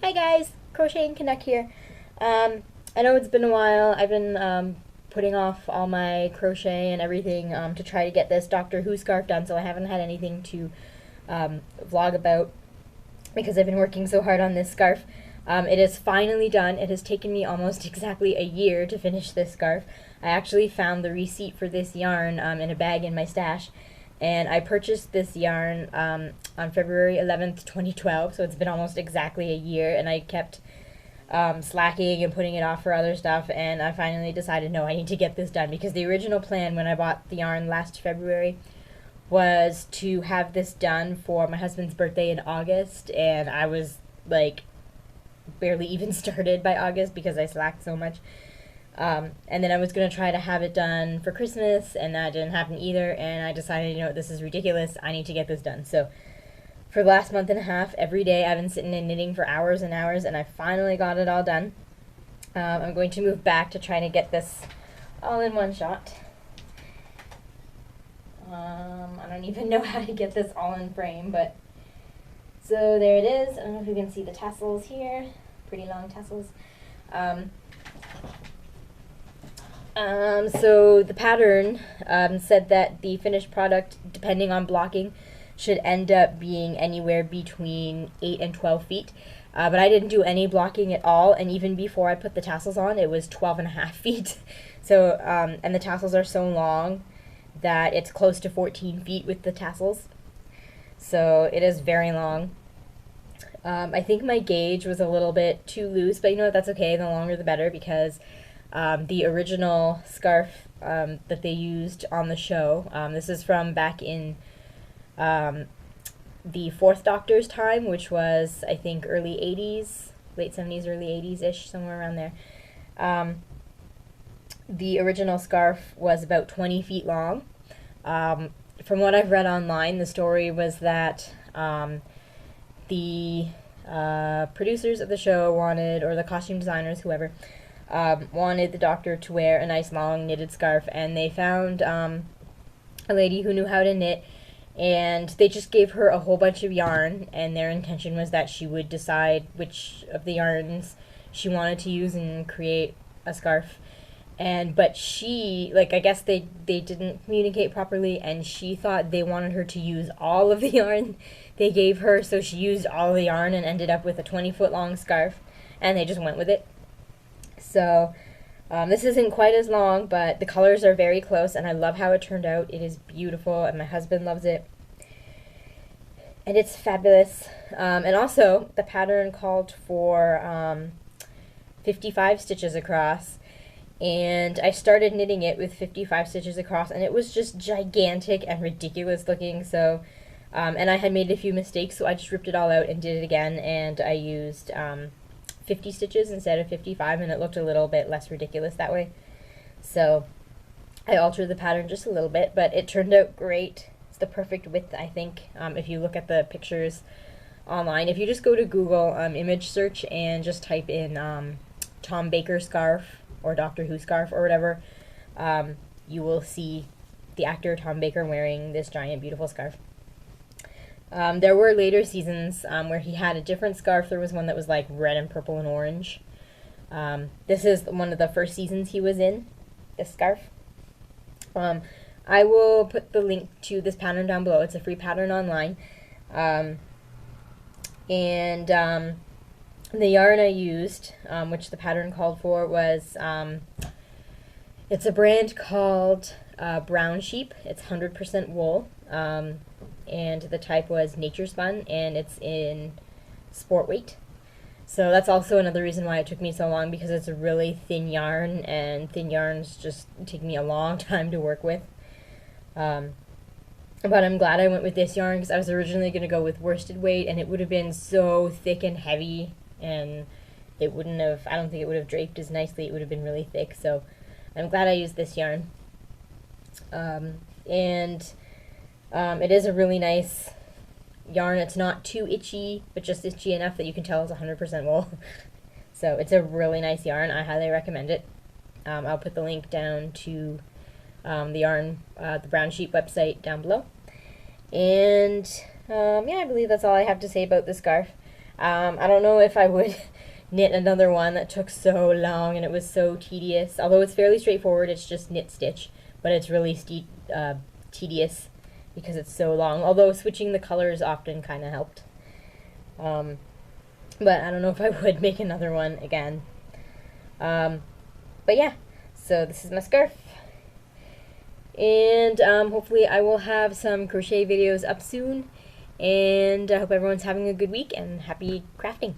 Hi guys, Crocheting Canuck here. I know it's been a while. I've been putting off all my crochet and everything to try to get this Doctor Who scarf done, so I haven't had anything to vlog about because I've been working so hard on this scarf. It is finally done. It has taken me almost exactly a year to finish this scarf. I actually found the receipt for this yarn in a bag in my stash, and I purchased this yarn on February 11th, 2012, so it's been almost exactly a year, and I kept slacking and putting it off for other stuff, and I finally decided, no, I need to get this done, because the original plan when I bought the yarn last February was to have this done for my husband's birthday in August, and I was, like, barely even started by August because I slacked so much. And then I was going to try to have it done for Christmas, and that didn't happen either, and I decided, you know, this is ridiculous, I need to get this done. So for the last month and a half, every day I've been sitting and knitting for hours and hours, and I finally got it all done. I'm going to move back to try to get this all in one shot. I don't even know how to get this all in frame, but so there it is. I don't know if you can see the tassels here, pretty long tassels. So the pattern said that the finished product, depending on blocking, should end up being anywhere between 8 and 12 feet. But I didn't do any blocking at all, and even before I put the tassels on, it was 12 and a half feet. So, and the tassels are so long that it's close to 14 feet with the tassels. So it is very long. I think my gauge was a little bit too loose, but you know what, that's okay, the longer the better, because the original scarf that they used on the show, this is from back in the fourth Doctor's time, which was, I think, early 80s, late 70s, early 80s-ish, somewhere around there. The original scarf was about 20 feet long. From what I've read online, the story was that the producers of the show wanted, or the costume designers, whoever, wanted the Doctor to wear a nice long knitted scarf, and they found a lady who knew how to knit, and they just gave her a whole bunch of yarn, and their intention was that she would decide which of the yarns she wanted to use and create a scarf. But she, like, I guess they didn't communicate properly, and she thought they wanted her to use all of the yarn they gave her, so she used all the yarn and ended up with a 20-foot long scarf, and they just went with it. So this isn't quite as long, but the colors are very close, and I love how it turned out. It is beautiful, and my husband loves it, and it's fabulous. And also, the pattern called for 55 stitches across, and I started knitting it with 55 stitches across, and it was just gigantic and ridiculous looking. So and I had made a few mistakes, so I just ripped it all out and did it again, and I used 50 stitches instead of 55, and it looked a little bit less ridiculous that way. So I altered the pattern just a little bit, but it turned out great. It's the perfect width, I think, if you look at the pictures online. If you just go to Google image search and just type in Tom Baker scarf or Doctor Who scarf or whatever, you will see the actor Tom Baker wearing this giant, beautiful scarf. There were later seasons where he had a different scarf. There was one that was like red and purple and orange. This is one of the first seasons he was in, this scarf. I will put the link to this pattern down below. It's a free pattern online. The yarn I used, which the pattern called for, was, it's a brand called Brown Sheep. It's 100% wool. And the type was Nature Spun, and it's in sport weight. So that's also another reason why it took me so long, because it's a really thin yarn, and thin yarns just take me a long time to work with. But I'm glad I went with this yarn, because I was originally going to go with worsted weight, and it would have been so thick and heavy, and it wouldn't have, I don't think it would have draped as nicely. It would have been really thick, so I'm glad I used this yarn. It is a really nice yarn. It's not too itchy, but just itchy enough that you can tell it's 100% wool. So it's a really nice yarn. I highly recommend it. I'll put the link down to the yarn, the Brown Sheep website down below. And yeah, I believe that's all I have to say about this scarf. I don't know if I would knit another one that took so long and it was so tedious. Although it's fairly straightforward, it's just knit stitch, but it's really tedious because it's so long. Although switching the colors often kind of helped. But I don't know if I would make another one again. But yeah, so this is my scarf. And hopefully I will have some crochet videos up soon. And I hope everyone's having a good week and happy crafting.